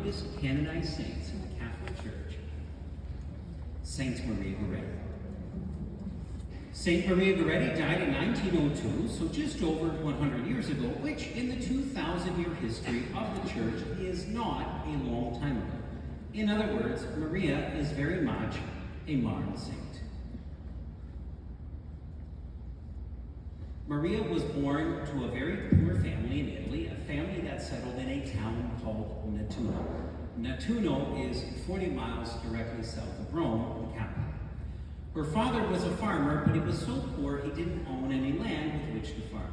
oldest canonized saints in the Catholic Church, Saint Maria Goretti. Saint Maria Goretti died in 1902, so just over 100 years ago, which in the 2,000-year history of the Church is not a long time ago. In other words, Maria is very much a modern saint. Maria was born to a very poor family in Italy, a family that settled in a town called Nettuno. Nettuno is 40 miles directly south of Rome, the capital. Her father was a farmer, but he was so poor he didn't own any land with which to farm.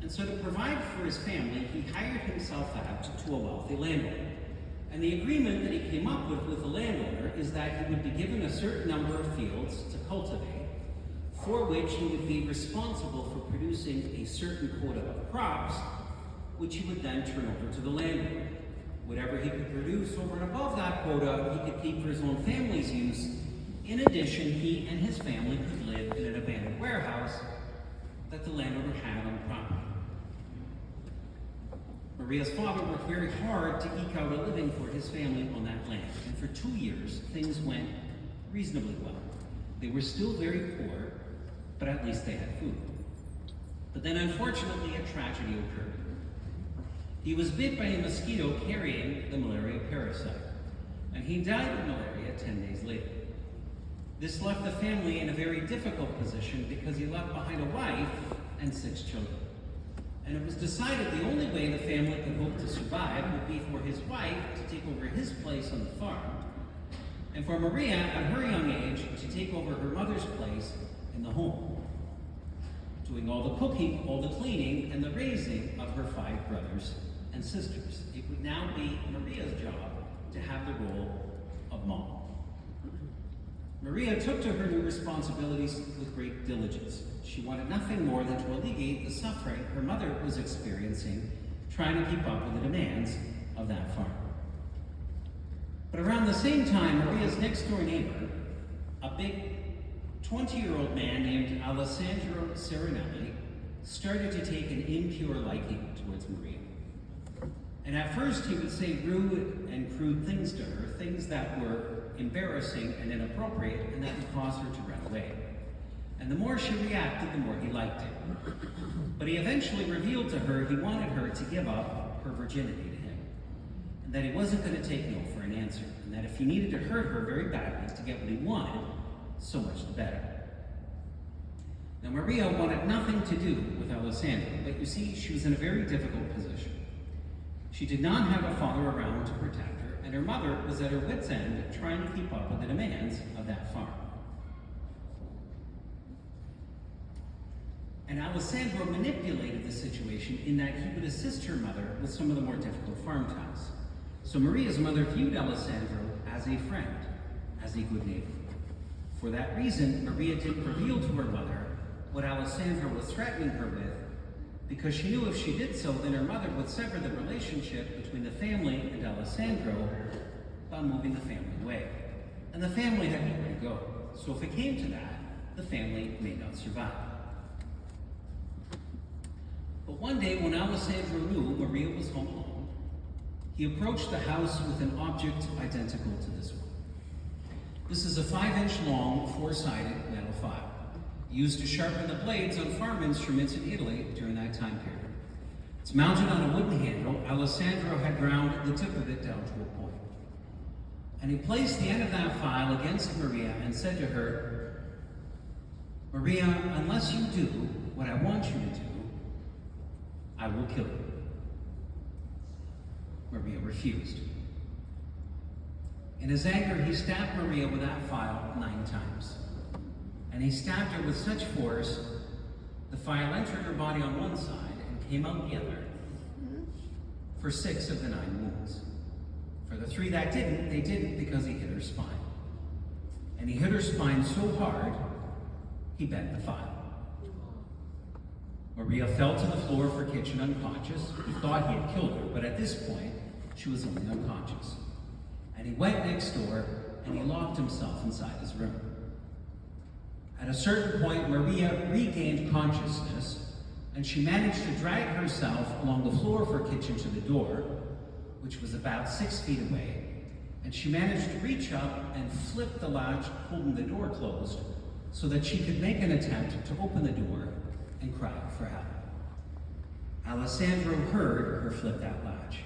And so to provide for his family, he hired himself out to a wealthy landowner. And the agreement that he came up with the landowner is that he would be given a certain number of fields to cultivate, for which he would be responsible for producing a certain quota of crops, which he would then turn over to the landowner. Whatever he could produce over and above that quota, he could keep for his own family's use. In addition, he and his family could live in an abandoned warehouse that the landowner had on the property. Maria's father worked very hard to eke out a living for his family on that land, and for 2 years, things went reasonably well. They were still very poor, but at least they had food. But then, unfortunately, a tragedy occurred. He was bit by a mosquito carrying the malaria parasite, and he died of malaria 10 days later. This left the family in a very difficult position because he left behind a wife and 6 children. And it was decided the only way the family could hope to survive would be for his wife to take over his place on the farm, and for Maria, at her young age, to take over her mother's place in the home, doing all the cooking, all the cleaning, and the raising of her 5 brothers and sisters. It would now be Maria's job to have the role of mom. Maria took to her new responsibilities with great diligence. She wanted nothing more than to alleviate the suffering her mother was experiencing, trying to keep up with the demands of that farm. But around the same time, Maria's next-door neighbor, a big 20-year-old man named Alessandro Serenelli, started to take an impure liking towards Maria. And at first he would say rude and crude things to her, things that were embarrassing and inappropriate, and that would cause her to run away. And the more she reacted, the more he liked it. But he eventually revealed to her he wanted her to give up her virginity to him, and that he wasn't going to take no for an answer, and that if he needed to hurt her very badly to get what he wanted, so much the better. Now Maria wanted nothing to do with Alessandro, but you see, she was in a very difficult position. She did not have a father around to protect her, and her mother was at her wit's end trying to keep up with the demands of that farm. And Alessandro manipulated the situation in that he would assist her mother with some of the more difficult farm tasks. So Maria's mother viewed Alessandro as a friend, as a good neighbor. For that reason, Maria didn't reveal to her mother what Alessandro was threatening her with, because she knew if she did so, then her mother would sever the relationship between the family and Alessandro by moving the family away. And the family had nowhere to go. So if it came to that, the family may not survive. But one day, when Alessandro knew Maria was home alone, he approached the house with an object identical to this one. This is a 5-inch long, 4-sided metal file, used to sharpen the blades on farm instruments in Italy during that time period. It's mounted on a wooden handle. Alessandro had ground the tip of it down to a point. And he placed the end of that file against Maria and said to her, "Maria, unless you do what I want you to do, I will kill you." Maria refused. In his anger, he stabbed Maria with that file 9 times. And he stabbed her with such force, the file entered her body on one side and came out the other for 6 of the 9 wounds. For the 3 that didn't, they didn't because he hit her spine. And he hit her spine so hard, he bent the file. Maria fell to the floor of her kitchen unconscious. He thought he had killed her, but at this point, she was only unconscious. And he went next door and he locked himself inside his room. At a certain point, Maria regained consciousness, and she managed to drag herself along the floor of her kitchen to the door, which was about 6 feet away, and she managed to reach up and flip the latch holding the door closed so that she could make an attempt to open the door and cry for help. Alessandro heard her flip that latch,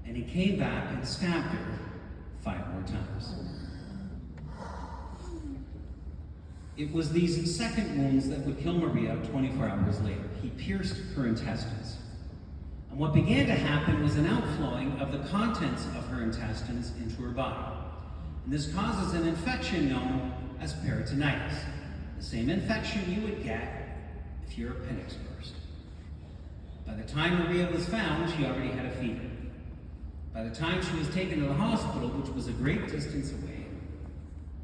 and he came back and stabbed her 5 more times. It was these second wounds that would kill Maria 24 hours later. He pierced her intestines. And what began to happen was an outflowing of the contents of her intestines into her body. And this causes an infection known as peritonitis, the same infection you would get if your appendix burst. By the time Maria was found, she already had a fever. By the time she was taken to the hospital, which was a great distance away,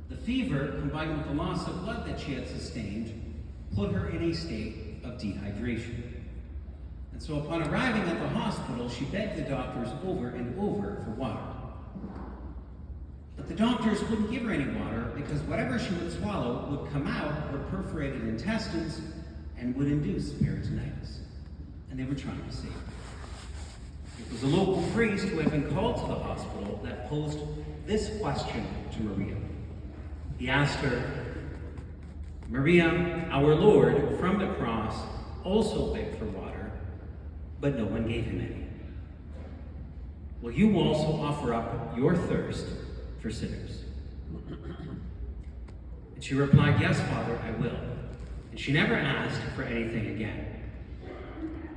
the fever, combined with the loss of blood that she had sustained, put her in a state of dehydration. And so upon arriving at the hospital, she begged the doctors over and over for water. But the doctors wouldn't give her any water because whatever she would swallow would come out of her perforated intestines and would induce peritonitis. And they were trying to save her. It was a local priest who had been called to the hospital that posed this question to Maria. He asked her, "Maria, our Lord, from the cross, also begged for water, but no one gave him any. Will you also offer up your thirst for sinners?" And she replied, "Yes, Father, I will." And she never asked for anything again.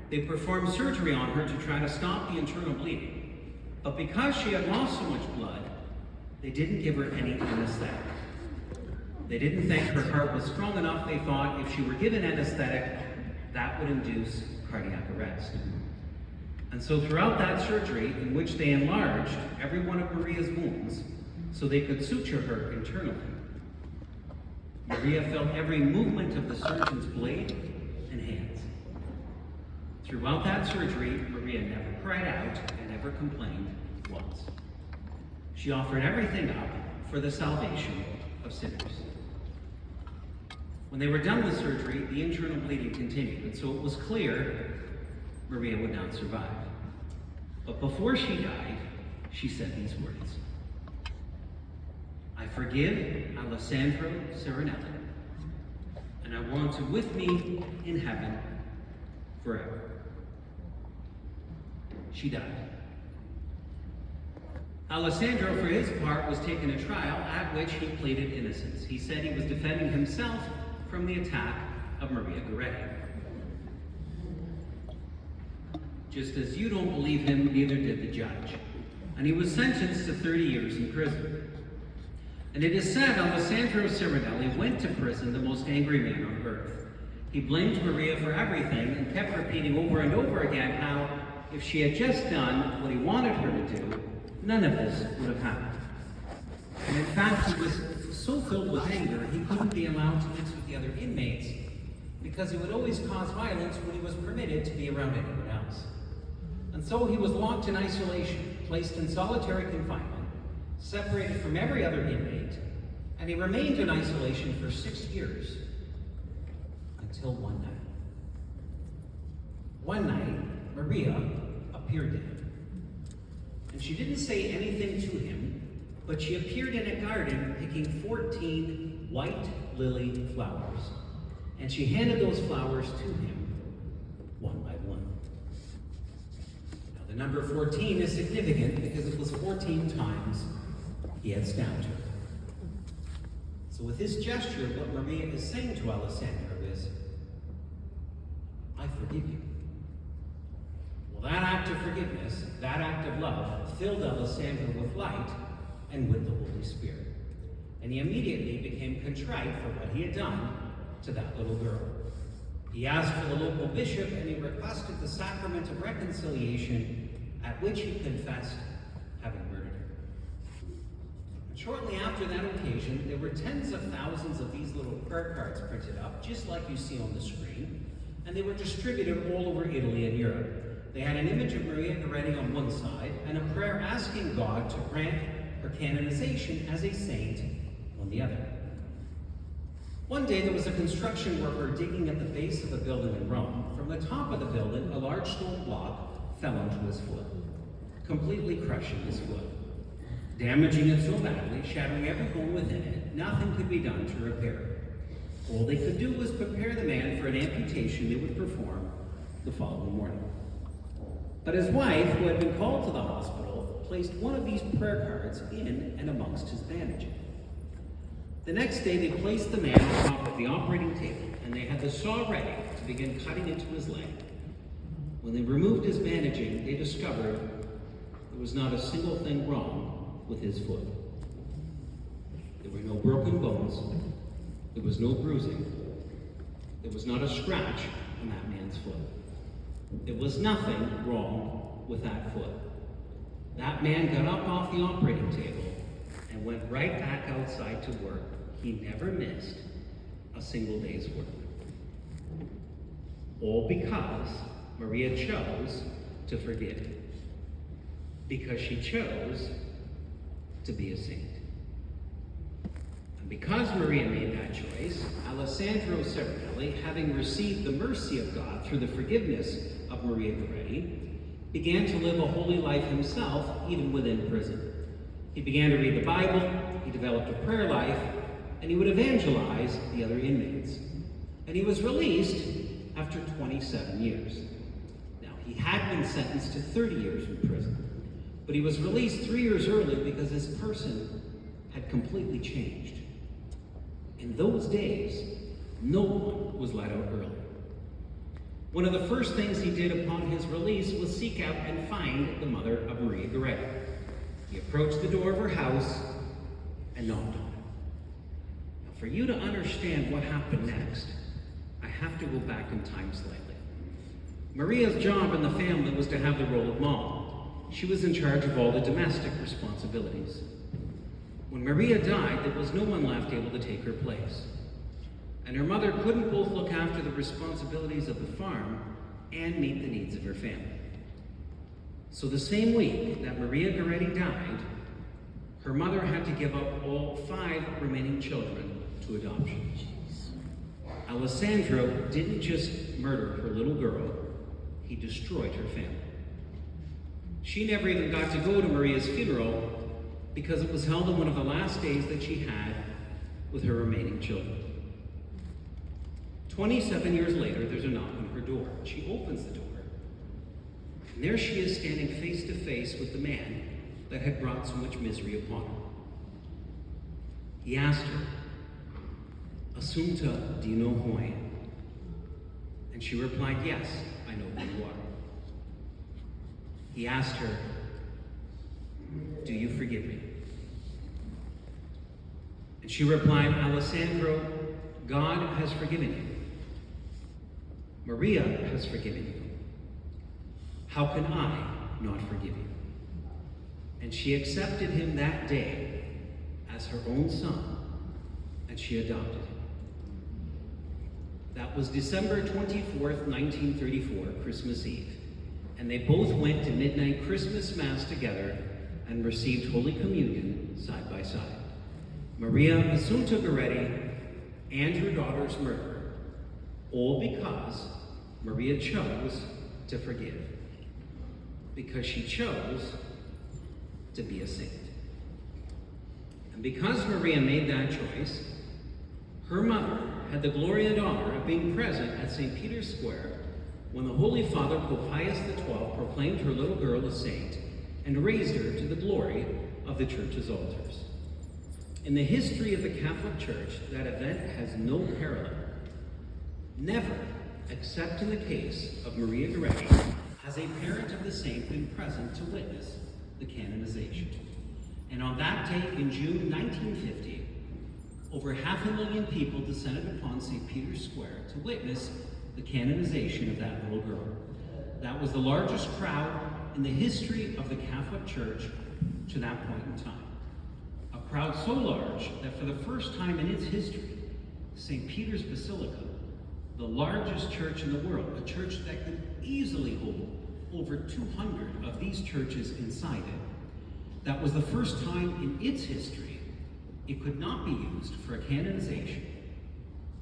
They performed surgery on her to try to stop the internal bleeding. But because she had lost so much blood, they didn't give her any anesthetic. They didn't think her heart was strong enough. They thought if she were given anesthetic, that would induce cardiac arrest. And so throughout that surgery, in which they enlarged every one of Maria's wounds so they could suture her internally, Maria felt every movement of the surgeon's blade and hands. Throughout that surgery, Maria never cried out and never complained once. She offered everything up for the salvation of sinners. When they were done with surgery, the internal bleeding continued, and so it was clear Maria would not survive. But before she died, she said these words: "I forgive Alessandro Serenelli, and I want him with me in heaven forever." She died. Alessandro, for his part, was taken to trial at which he pleaded innocence. He said he was defending himself from the attack of Maria Goretti. Just as you don't believe him, neither did the judge. And he was sentenced to 30 years in prison. And it is said Alessandro Serenelli went to prison the most angry man on earth. He blamed Maria for everything and kept repeating over and over again how if she had just done what he wanted her to do, none of this would have happened. And in fact, he was so filled with anger, he couldn't be allowed to mix with the other inmates because he would always cause violence when he was permitted to be around anyone else. And so he was locked in isolation, placed in solitary confinement, separated from every other inmate, and he remained in isolation for 6 years until one night. One night, Maria appeared to him. And she didn't say anything to him, but she appeared in a garden picking 14 white lily flowers. And she handed those flowers to him one by one. Now, the number 14 is significant because it was 14 times he had stabbed her. So with this gesture, what Maria is saying to Alessandro is, "I forgive you." Well, that act of forgiveness, that act of love, filled Alessandro with light and with the Holy Spirit. And he immediately became contrite for what he had done to that little girl. He asked for the local bishop and he requested the sacrament of reconciliation, at which he confessed having murdered her. And shortly after that occasion, there were tens of thousands of these little prayer cards printed up, just like you see on the screen, and they were distributed all over Italy and Europe. They had an image of Maria Goretti on one side and a prayer asking God to grant her canonization as a saint on the other. One day there was a construction worker digging at the base of a building in Rome. From the top of the building, a large stone block fell onto his foot. completely crushing his foot, damaging it so badly, shattering every bone within it. Nothing could be done to repair it. All they could do was prepare the man for an amputation they would perform the following morning. But his wife, who had been called to the hospital, placed one of these prayer cards in and amongst his bandaging. The next day, they placed the man on top of the operating table, and they had the saw ready to begin cutting into his leg. When they removed his bandaging, they discovered there was not a single thing wrong with his foot. There were no broken bones. There was no bruising. There was not a scratch on that man's foot. There was nothing wrong with that foot. That man got up off the operating table and went right back outside to work. He never missed a single day's work. All because Maria chose to forgive. Because she chose to be a saint. And because Maria made that choice, Alessandro Serenelli, having received the mercy of God through the forgiveness of Maria Goretti, began to live a holy life himself, even within prison. He began to read the Bible, he developed a prayer life, and he would evangelize the other inmates. And he was released after 27 years. Now, he had been sentenced to 30 years in prison, but he was released 3 years early because his person had completely changed. In those days, no one was let out early. One of the first things he did upon his release was seek out and find the mother of Maria Goretti. He approached the door of her house and knocked on it. Now, for you to understand what happened next, I have to go back in time slightly. Maria's job in the family was to have the role of mom. She was in charge of all the domestic responsibilities. When Maria died, there was no one left able to take her place. And her mother couldn't both look after the responsibilities of the farm and meet the needs of her family. So the same week that Maria Goretti died, her mother had to give up all 5 remaining children to adoption. Alessandro didn't just murder her little girl, he destroyed her family. She never even got to go to Maria's funeral because it was held on one of the last days that she had with her remaining children. 27 years later, there's a knock on her door. She opens the door, and there she is standing face to face with the man that had brought so much misery upon her. He asked her, "Assunta, do you know who I am?" And she replied, "Yes, I know who you are." He asked her, "Do you forgive me?" And she replied, "Alessandro, God has forgiven you. Maria has forgiven you. How can I not forgive you?" And she accepted him that day as her own son, and she adopted him. That was December 24th, 1934, Christmas Eve. And they both went to midnight Christmas Mass together and received Holy Communion side by side. Maria Assunta Goretti and her daughter's murderer, all because Maria chose to forgive. Because she chose to be a saint. And because Maria made that choice, her mother had the glory and honor of being present at St. Peter's Square when the Holy Father, Pope Pius XII, proclaimed her little girl a saint and raised her to the glory of the Church's altars. In the history of the Catholic Church, that event has no parallel. Never, except in the case of Maria Goretti, has a parent of the saint been present to witness the canonization. And on that day in June 1950, over 500,000 people descended upon St. Peter's Square to witness the canonization of that little girl. That was the largest crowd in the history of the Catholic Church to that point in time. A crowd so large that for the first time in its history, St. Peter's Basilica, the largest church in the world, a church that could easily hold over 200 of these churches inside it, that was the first time in its history it could not be used for a canonization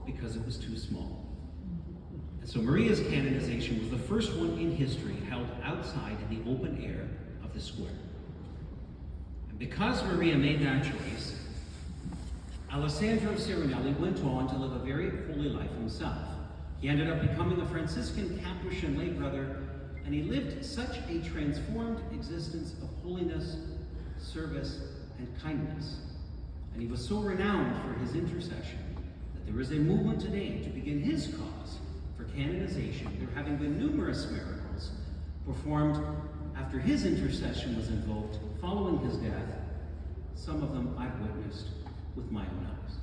because it was too small. And so Maria's canonization was the first one in history held outside in the open air of the square. And because Maria made that choice, Alessandro Cirinelli went on to live a very holy life himself. He ended up becoming a Franciscan Capuchin lay brother, and he lived such a transformed existence of holiness, service, and kindness. And he was so renowned for his intercession that there is a movement today to begin his cause for canonization. There having been numerous miracles performed after his intercession was invoked following his death. Some of them I've witnessed with my own eyes.